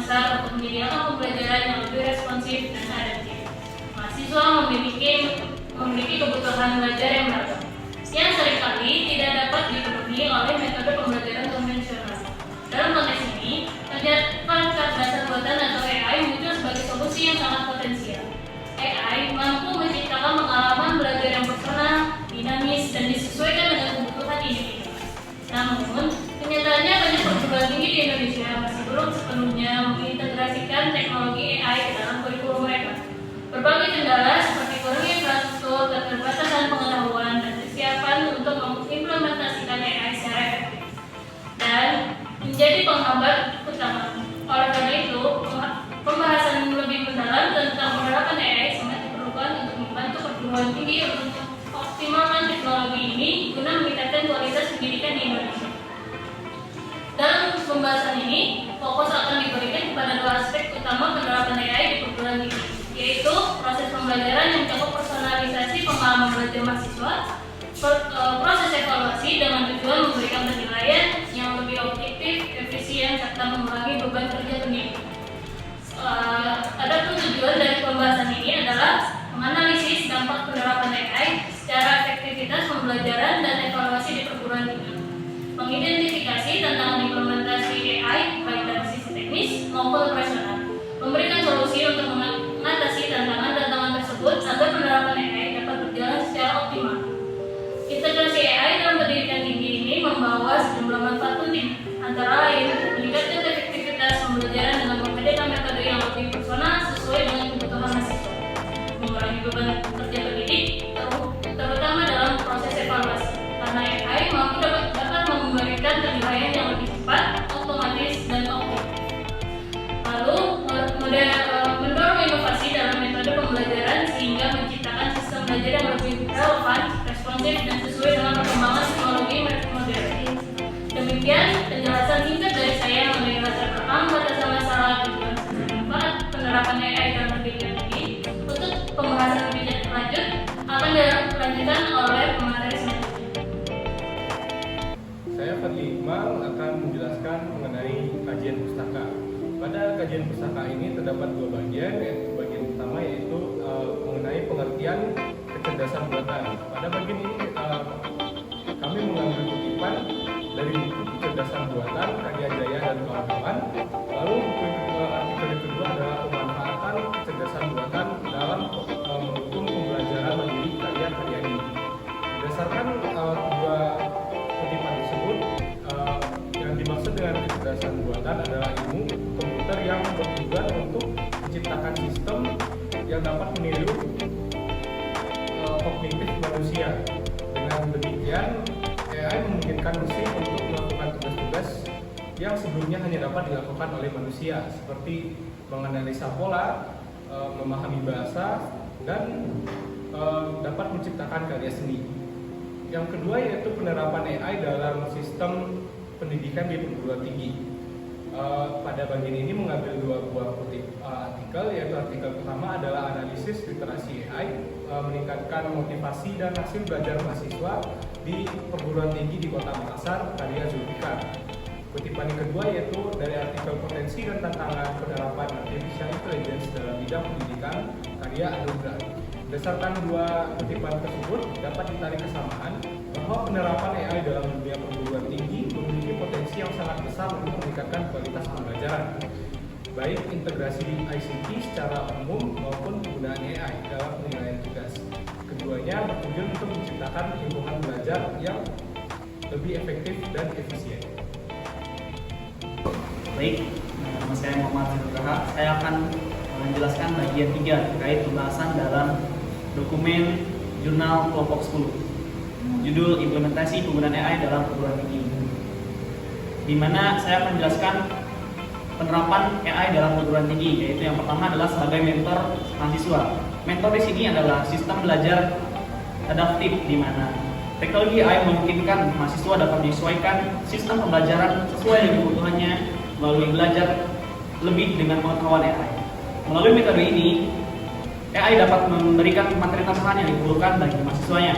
besar untuk menyediakan pembelajaran yang lebih responsif dan adaptif. Mahasiswa memiliki kebutuhan belajar yang beragam, yang seringkali tidak dapat dipenuhi oleh metode pembelajaran konvensional. Dalam konteks ini, kecerdasan buatan atau AI muncul sebagai solusi yang sangat potensial. AI mampu menciptakan pengalaman belajar yang personal, dinamis, dan disesuaikan dengan kebutuhan individu. Namun, kenyataannya banyak perguruan tinggi di Indonesia masih belum sepenuhnya mengintegrasikan teknologi AI ke dalam kurikulum mereka. Berbagai kendala seperti kurangnya infrastruktur, keterbatasan pengetahuan, dan kesiapan untuk mengimplementasikan AI secara efektif dan menjadi penghambat utama. Oleh karena itu, pembahasan lebih mendalam tentang penerapan AI sangat diperlukan untuk membantu perguruan tinggi untuk mengoptimalkan teknologi ini guna meningkatkan kualitas pendidikan di Indonesia. Dalam pembahasan ini, fokus akan diberikan kepada dua aspek utama penerapan AI di perguruan tinggi, yaitu proses pembelajaran yang mencakup personalisasi pengalaman belajar mahasiswa, proses evaluasi dengan tujuan memberikan penilaian yang lebih objektif, efisien, serta mengurangi beban kerja pendidik. Adapun tujuan dari pembahasan ini adalah menganalisis dampak penerapan AI secara efektivitas pembelajaran dan evaluasi di perguruan tinggi, mengidentifikasi tantangan implementasi AI baik dari sisi teknis maupun operasional, memberikan solusi untuk mengatasi tantangan-tantangan tersebut agar penerapan AI dapat berjalan secara optimal. Integrasi AI dalam pendidikan tinggi ini membawa sejumlah manfaat penting, antara lain meningkatkan efektivitas pembelajaran dengan menghadirkan metode yang lebih personal sesuai dengan kebutuhan mahasiswa, mengurangi beban kerja pendidik, terutama dalam proses evaluasi, karena AI mampu dapat memberikan penilaian yang lebih cepat, otomatis, dan objektif. Lalu, mendorong inovasi dalam metode pembelajaran sehingga menciptakan sistem belajar yang lebih relevan, responsif, dan sesuai dengan perkembangan teknologi modern. Demikian penjelasan singkat dari saya mengenai latar belakang, batasan masalah, tujuan, dan manfaat penerapan AI dalam pendidikan tinggi. Untuk pembahasan lebih lanjut akan dilanjutkan oleh pemateri selanjutnya. Saya Fadli Iqbal akan menjelaskan mengenai kajian pustaka. Pada kajian pustaka ini terdapat dua bagian, yaitu bagian pertama yaitu mengenai pengertian kecerdasan buatan. Pada bagian ini kami mengambil kutipan dari buku Kecerdasan Buatan karya Jaya dan kawan-kawan. Lalu artikel kedua adalah pemanfaatan kecerdasan buatan dalam mendukung pembelajaran mandiri karya Karyadi. Berdasarkan dua kutipan tersebut, yang dimaksud dengan kecerdasan buatan adalah ilmu komputer yang bertujuan untuk menciptakan sistem yang dapat meniru kognitif manusia. Dengan demikian, AI memungkinkan mesin untuk melakukan tugas-tugas yang sebelumnya hanya dapat dilakukan oleh manusia, seperti menganalisa pola, memahami bahasa, dan dapat menciptakan karya seni. Yang kedua yaitu penerapan AI dalam sistem pendidikan di perguruan tinggi. Pada bagian ini mengambil dua buah kutip artikel, yaitu artikel pertama adalah analisis literasi AI, meningkatkan motivasi dan hasil belajar mahasiswa di perguruan tinggi di Kota Makassar, karya Zulfikar. Kutipan yang kedua yaitu dari artikel potensi dan tantangan penerapan artificial intelligence dalam bidang pendidikan, karya Anugrah. Berdasarkan dua kutipan tersebut dapat ditarik kesamaan bahwa penerapan AI dalam dunia perguruan tinggi memiliki potensi yang sangat besar untuk meningkatkan kualitas pembelajaran, baik integrasi ICT secara umum maupun penggunaan AI dalam penilaian tugas. Keduanya bertujuan untuk menciptakan lingkungan belajar yang lebih efektif dan efisien. Baik, nama saya Muhammad Zinugraha. Saya akan menjelaskan bagian 3 terkait pembahasan dalam dokumen jurnal kelompok 10. Judul implementasi penggunaan AI dalam perguruan tinggi, di mana saya akan menjelaskan penerapan AI dalam perguruan tinggi, yaitu yang pertama adalah sebagai mentor mahasiswa. Mentor di sini adalah sistem belajar adaptif, di mana teknologi AI memungkinkan mahasiswa dapat menyesuaikan sistem pembelajaran sesuai dengan kebutuhannya melalui belajar lebih dengan pengetahuan AI. Melalui metode ini, AI dapat memberikan materi tambahan yang diperlukan bagi mahasiswanya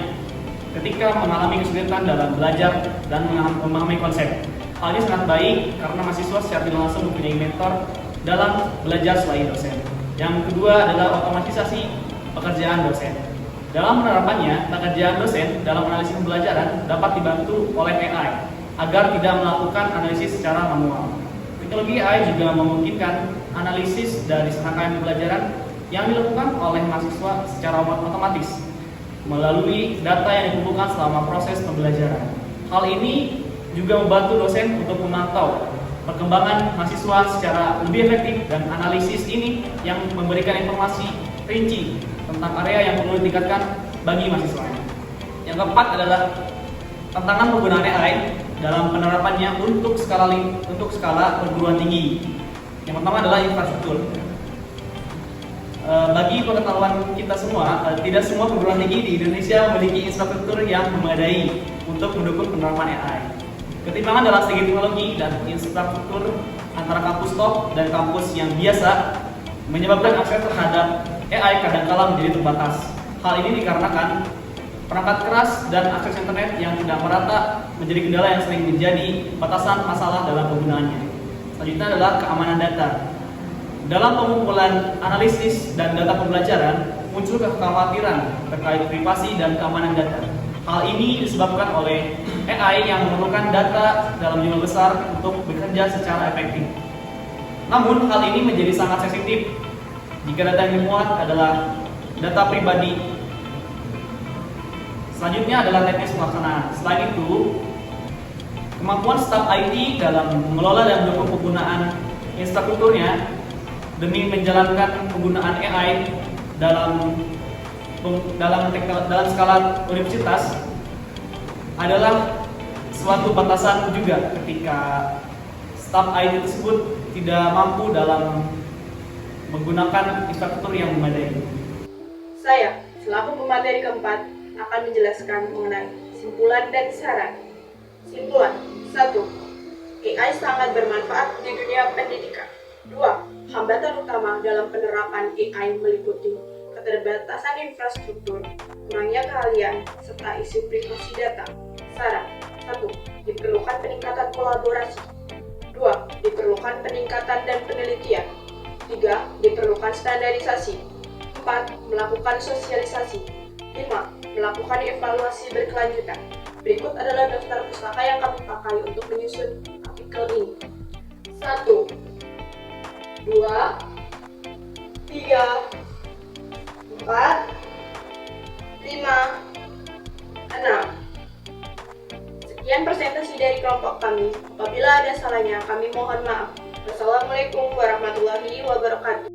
ketika mengalami kesulitan dalam belajar dan memahami konsep. Hal ini sangat baik karena mahasiswa secara tidak langsung mempunyai mentor dalam belajar selain dosen. Yang kedua adalah otomatisasi pekerjaan dosen. Dalam penerapannya, pekerjaan dosen dalam analisis pembelajaran dapat dibantu oleh AI agar tidak melakukan analisis secara manual. Teknologi AI juga memungkinkan analisis dari serangkaian pembelajaran yang dilakukan oleh mahasiswa secara otomatis melalui data yang dikumpulkan selama proses pembelajaran. Hal ini juga membantu dosen untuk memantau perkembangan mahasiswa secara lebih efektif, dan analisis ini yang memberikan informasi rinci tentang area yang perlu ditingkatkan bagi mahasiswa. Yang keempat adalah tantangan penggunaan AI dalam penerapannya untuk skala perguruan tinggi. Yang pertama adalah infrastruktur. Bagi pengetahuan kita semua, tidak semua perguruan tinggi di Indonesia memiliki infrastruktur yang memadai untuk mendukung penerapan AI. Ketimpangan dalam segi teknologi dan infrastruktur antara kampus top dan kampus yang biasa menyebabkan akses terhadap AI kadangkala menjadi terbatas. Hal ini dikarenakan perangkat keras dan akses internet yang tidak merata menjadi kendala yang sering menjadi batasan masalah dalam penggunaannya. Selanjutnya adalah keamanan data. Dalam pengumpulan analisis dan data pembelajaran, muncul kekhawatiran terkait privasi dan keamanan data. Hal ini disebabkan oleh AI yang memerlukan data dalam jumlah besar untuk bekerja secara efektif. Namun, hal ini menjadi sangat sensitif jika data yang dimuat adalah data pribadi. Selanjutnya adalah teknis pelaksanaan. Selain itu, kemampuan staf IT dalam mengelola dan mendukung penggunaan infrastrukturnya demi menjalankan penggunaan AI dalam skala universitas adalah suatu batasan juga ketika staf IT tersebut tidak mampu dalam menggunakan infrastruktur yang memadai. Saya, selaku pemateri keempat, akan menjelaskan mengenai simpulan dan saran. Simpulan 1. AI sangat bermanfaat di dunia pendidikan. 2. Hambatan utama dalam penerapan AI meliputi keterbatasan infrastruktur, kurangnya keahlian, serta isu privasi data. Saran 1. Diperlukan peningkatan kolaborasi. 2. Diperlukan peningkatan dan penelitian. 3. Diperlukan standarisasi. 4. Melakukan sosialisasi. 5. Melakukan evaluasi berkelanjutan. Berikut adalah daftar pustaka yang kami pakai untuk menyusun artikel ini. 1, 2, 3, 4, 5, 6. Sekian presentasi dari kelompok kami. Apabila ada salahnya, kami mohon maaf. Wassalamualaikum warahmatullahi wabarakatuh.